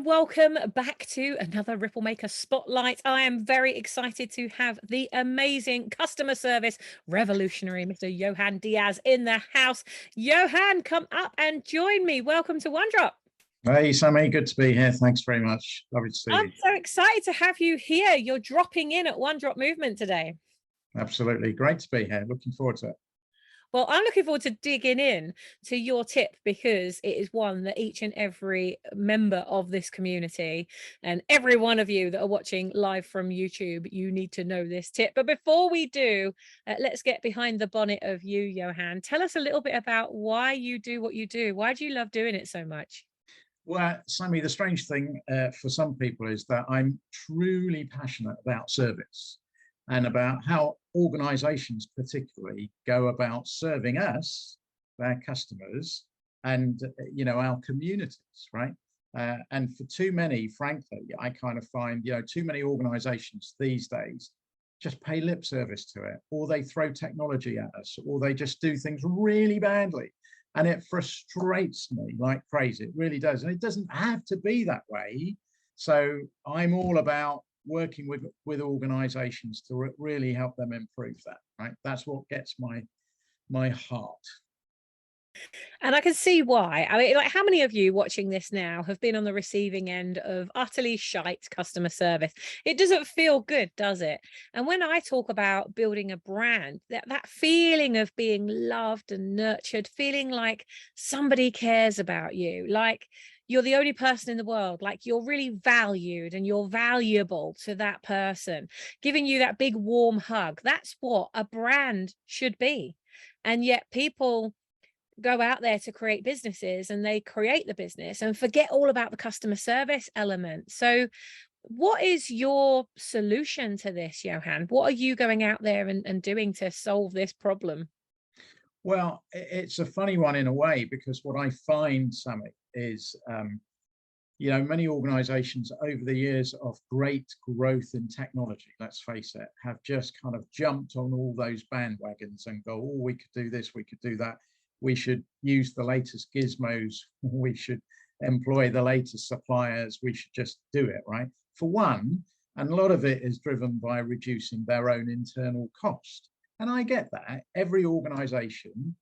welcome back to another Ripple Maker Spotlight. I am very excited to have the amazing customer service revolutionary, Mr. Johann Diaz, in the house. Johann, come up and join me. Welcome to OneDrop. Hey, Sammy, good to be here. Thanks very much. Lovely to see I'm you. so excited to have you here. You're dropping in at OneDrop Movement today. Absolutely. Great to be here. Looking forward to it. Well, I'm looking forward to digging in to your tip because it is one that each and every member of this community and every one of you that are watching live from YouTube, you need to know this tip. But before we do, let's get behind the bonnet of you, Johann. Tell us a little bit about why you do what you do. Why do you love doing it so much? Well, Sammy, the strange thing for some people is that I'm truly passionate about service and about how organizations particularly go about serving us, their customers, and our communities, right? And for too many, frankly, I kind of find too many organizations these days just pay lip service to it, or they throw technology at us, or they just do things really badly. And it frustrates me like crazy. It really does. And it doesn't have to be that way. So I'm all about working with organizations to really help them improve that, right? That's what gets my heart. And I can see why. I mean, like, how many of you watching this now have been on the receiving end of utterly shite customer service? It doesn't feel good, does it? And when I talk about building a brand, that feeling of being loved and nurtured, feeling like somebody cares about you, like you're the only person in the world, like you're really valued and you're valuable to that person, giving you that big warm hug. That's what a brand should be. And yet people go out there to create businesses and they create the business and forget all about the customer service element. So what is your solution to this, Johann? What are you going out there and doing to solve this problem? Well, it's a funny one in a way, because what I find, Sammy, is many organizations over the years of great growth in technology, let's face it, have just kind of jumped on all those bandwagons and go, oh, we could do this, we could do that. We should use the latest gizmos. We should employ the latest suppliers. We should just do it, right? For one, and a lot of it is driven by reducing their own internal cost. And I get that. Every organization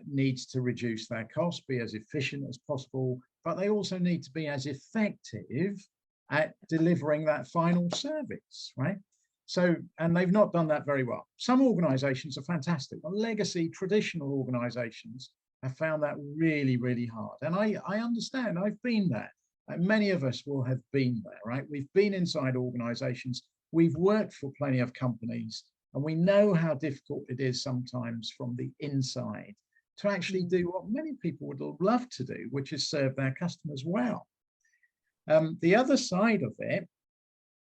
needs to reduce their costs, be as efficient as possible, but they also need to be as effective at delivering that final service, right? So, and they've not done that very well. Some organizations are fantastic. Legacy, traditional organizations have found that really, really hard. And I understand, I've been there. Many of us will have been there, right? We've been inside organizations, we've worked for plenty of companies, and we know how difficult it is sometimes from the inside to actually do what many people would love to do, which is serve their customers well. The other side of it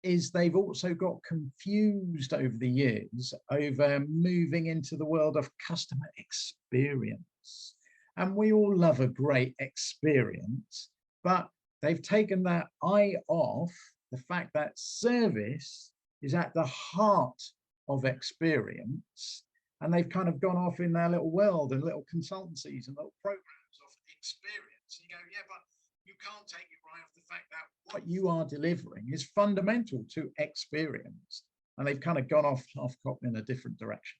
is they've also got confused over the years over moving into the world of customer experience. And we all love a great experience, but they've taken that eye off the fact that service is at the heart of experience. And they've kind of gone off in their little world and little consultancies and little programs of experience. And you go, yeah, but you can't take it right off the fact that what you are delivering is fundamental to experience. And they've kind of gone off half-cocked in a different direction.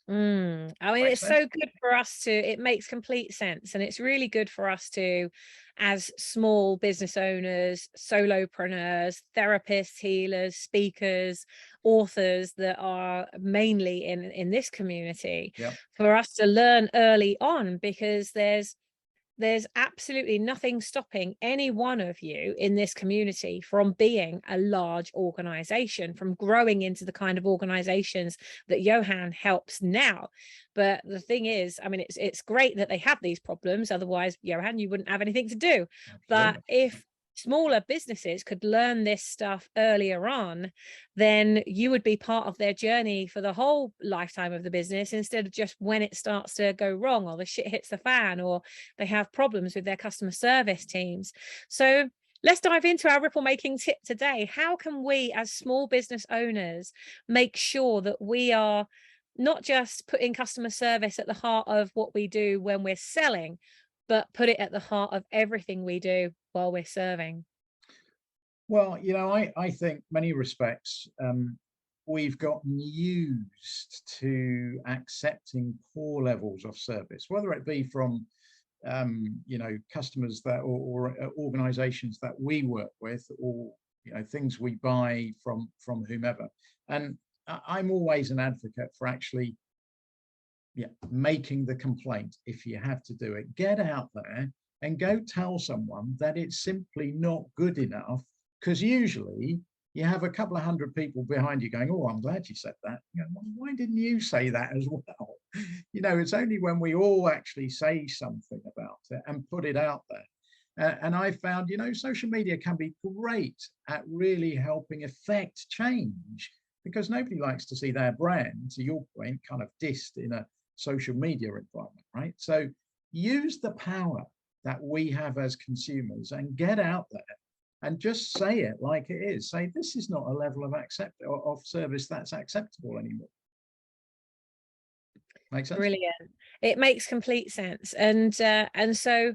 I mean, it's so good for us to, it makes complete sense. And it's really good for us to, as small business owners, solopreneurs, therapists, healers, speakers, authors that are mainly in this community, Yep. for us to learn early on, because there's absolutely nothing stopping any one of you in this community from being a large organization, from growing into the kind of organizations that Johann helps now. But the thing is, I mean, it's great that they have these problems. Otherwise, Johann, you wouldn't have anything to do. Absolutely. But if smaller businesses could learn this stuff earlier on, then you would be part of their journey for the whole lifetime of the business, instead of just when it starts to go wrong or the shit hits the fan or they have problems with their customer service teams. So let's dive into our ripple making tip today. How can we as small business owners make sure that we are not just putting customer service at the heart of what we do when we're selling, but put it at the heart of everything we do while we're serving? Well, I think many respects, we've gotten used to accepting poor levels of service, whether it be from customers that or organizations that we work with, or things we buy from whomever. And I'm always an advocate for actually, yeah, making the complaint. If you have to do it, get out there and go tell someone that it's simply not good enough, because usually you have a couple of hundred people behind you going, oh, I'm glad you said that. Well, why didn't you say that as well? It's only when we all actually say something about it and put it out there. And I found, social media can be great at really helping affect change, because nobody likes to see their brand, to your point, kind of dissed in a social media environment, right? So use the power that we have as consumers and get out there and just say it like it is. Say, this is not a level of service that's acceptable anymore. Makes sense? Brilliant. It makes complete sense. And so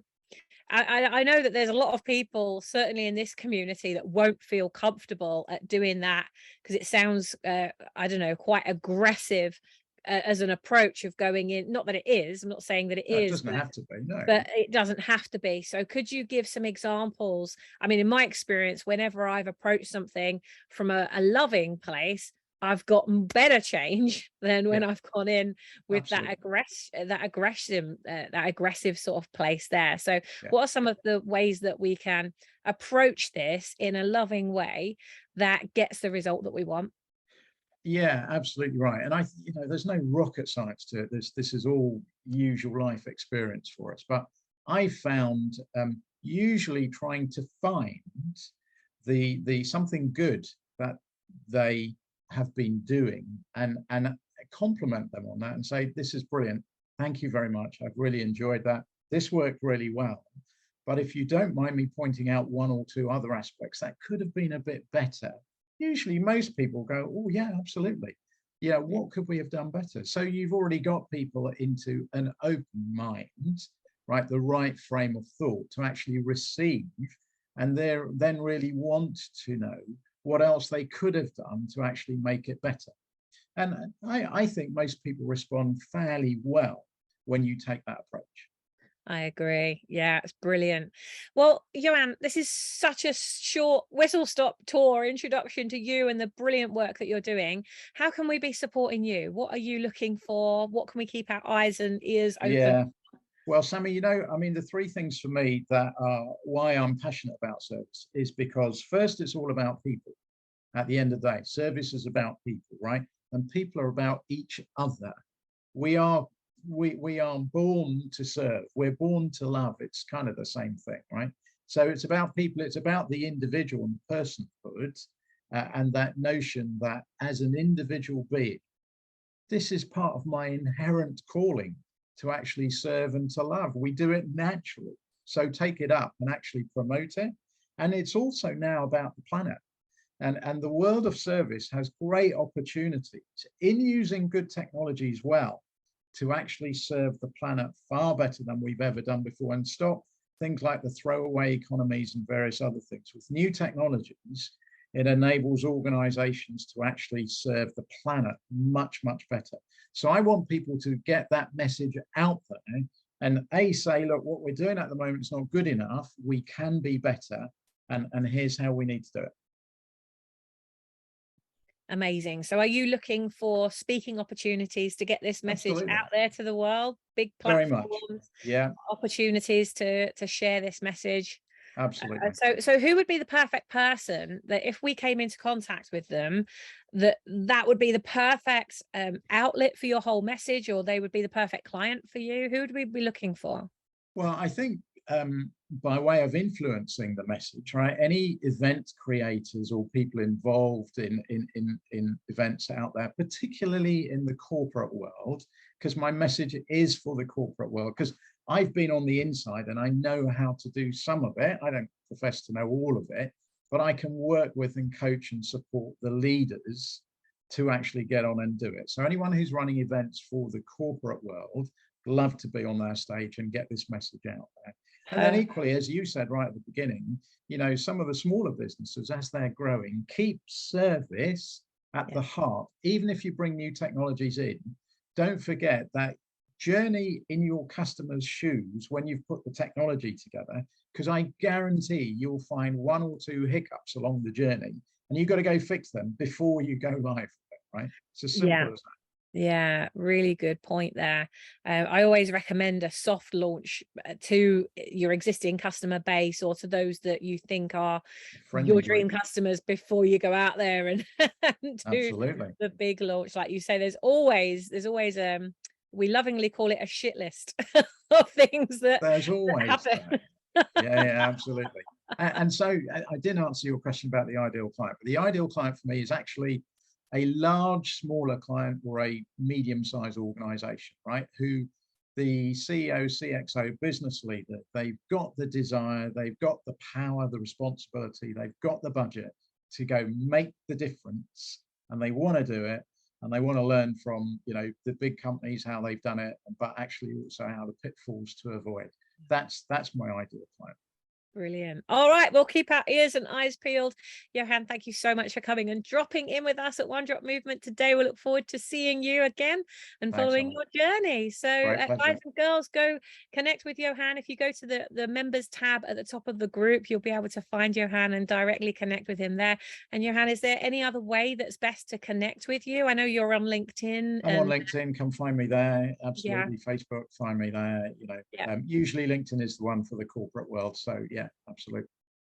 I know that there's a lot of people, certainly in this community, that won't feel comfortable at doing that, because it sounds, I don't know, quite aggressive as an approach of going in. Not that it is, I'm not saying that it No, it is, doesn't have to be, no. but it doesn't have to be. So could you give some examples? I mean, in my experience, whenever I've approached something from a loving place, I've gotten better change than when Yeah, I've gone in with that absolutely. aggressive sort of place there. So Yeah. what are some of the ways that we can approach this in a loving way that gets the result that we want? Yeah, absolutely right. And there's no rocket science to it. This is all usual life experience for us. But I found, usually trying to find the something good that they have been doing, and compliment them on that and say, this is brilliant. Thank you very much. I've really enjoyed that. This worked really well. But if you don't mind me pointing out one or two other aspects that could have been a bit better, usually most people go, oh yeah, absolutely. Yeah, what could we have done better? So you've already got people into an open mind, right? The right frame of thought to actually receive, and they then really want to know what else they could have done to actually make it better. And I think most people respond fairly well when you take that approach. I agree. Yeah, it's brilliant. Well, Johann, this is such a short whistle stop tour introduction to you and the brilliant work that you're doing. How can we be supporting you? What are you looking for? What can we keep our eyes and ears open? Yeah. Well, Sammy, the three things for me that are why I'm passionate about service is because first, it's all about people. At the end of the day, service is about people, right? And people are about each other. We are we are born to serve. We're born to love. It's kind of the same thing, right? So it's about people. It's about the individual and personhood, and that notion that as an individual being, this is part of my inherent calling to actually serve and to love. We do it naturally. So take it up and actually promote it. And it's also now about the planet. And the world of service has great opportunities in using good technologies well to actually serve the planet far better than we've ever done before, and stop things like the throwaway economies and various other things. With new technologies, it enables organizations to actually serve the planet much, much better. So I want people to get that message out there and say, look, what we're doing at the moment is not good enough. We can be better. And here's how we need to do it. Amazing. So are you looking for speaking opportunities to get this message Absolutely. out there to the world? Big Very much. platforms, Yeah, opportunities to share this message? absolutely. So who would be the perfect person that if we came into contact with them, that would be the perfect outlet for your whole message, or they would be the perfect client for you? Who would we be looking for? Well, I think, by way of influencing the message, right? Any event creators or people involved in events out there, particularly in the corporate world, because my message is for the corporate world, because I've been on the inside and I know how to do some of it. I don't profess to know all of it, but I can work with and coach and support the leaders to actually get on and do it. So anyone who's running events for the corporate world, love to be on their stage and get this message out there. And then equally, as you said right at the beginning, you know, some of the smaller businesses, as they're growing, keep service at the heart. Even if you bring new technologies in, don't forget that journey in your customer's shoes when you've put the technology together, because I guarantee you'll find one or two hiccups along the journey, and you've got to go fix them before you go live with it, right? It's as simple as that. Yeah, really good point there. I always recommend a soft launch to your existing customer base, or to those that you think are your dream customers, before you go out there and, and do the big launch. Like you say, there's always we lovingly call it a shit list of things that there's always happen. Yeah, absolutely. And so I didn't answer your question about the ideal client, but the ideal client for me is actually a large, smaller client, or a medium-sized organization, right? Who the CEO, CXO, business leader, they've got the desire, they've got the power, the responsibility, they've got the budget to go make the difference, and they want to do it, and they want to learn from, you know, the big companies, how they've done it, but actually also how the pitfalls to avoid. That's my ideal client. Brilliant. All right, we'll keep our ears and eyes peeled. Johann, thank you so much for coming and dropping in with us at One Drop Movement today. We look forward to seeing you again and following your journey. So guys and girls, go connect with Johann. If you go to the members tab at the top of the group, you'll be able to find Johann and directly connect with him there. And Johann, is there any other way that's best to connect with you? I know you're on LinkedIn. I'm on LinkedIn. Come find me there. Absolutely. Yeah. Facebook, find me there. You know, usually LinkedIn is the one for the corporate world. So yeah, absolutely.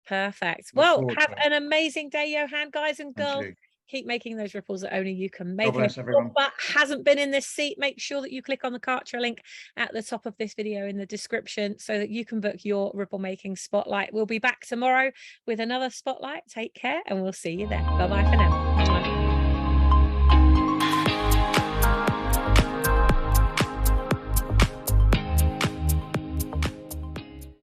Perfect. Well, have an amazing day, Johann. Guys and girls, keep making those ripples that only you can make. God bless everyone. But hasn't been in this seat, make sure that you click on the Kartra link at the top of this video in the description, so that you can book your ripple making spotlight. We'll be back tomorrow with another spotlight. Take care, and we'll see you then. Bye bye for now.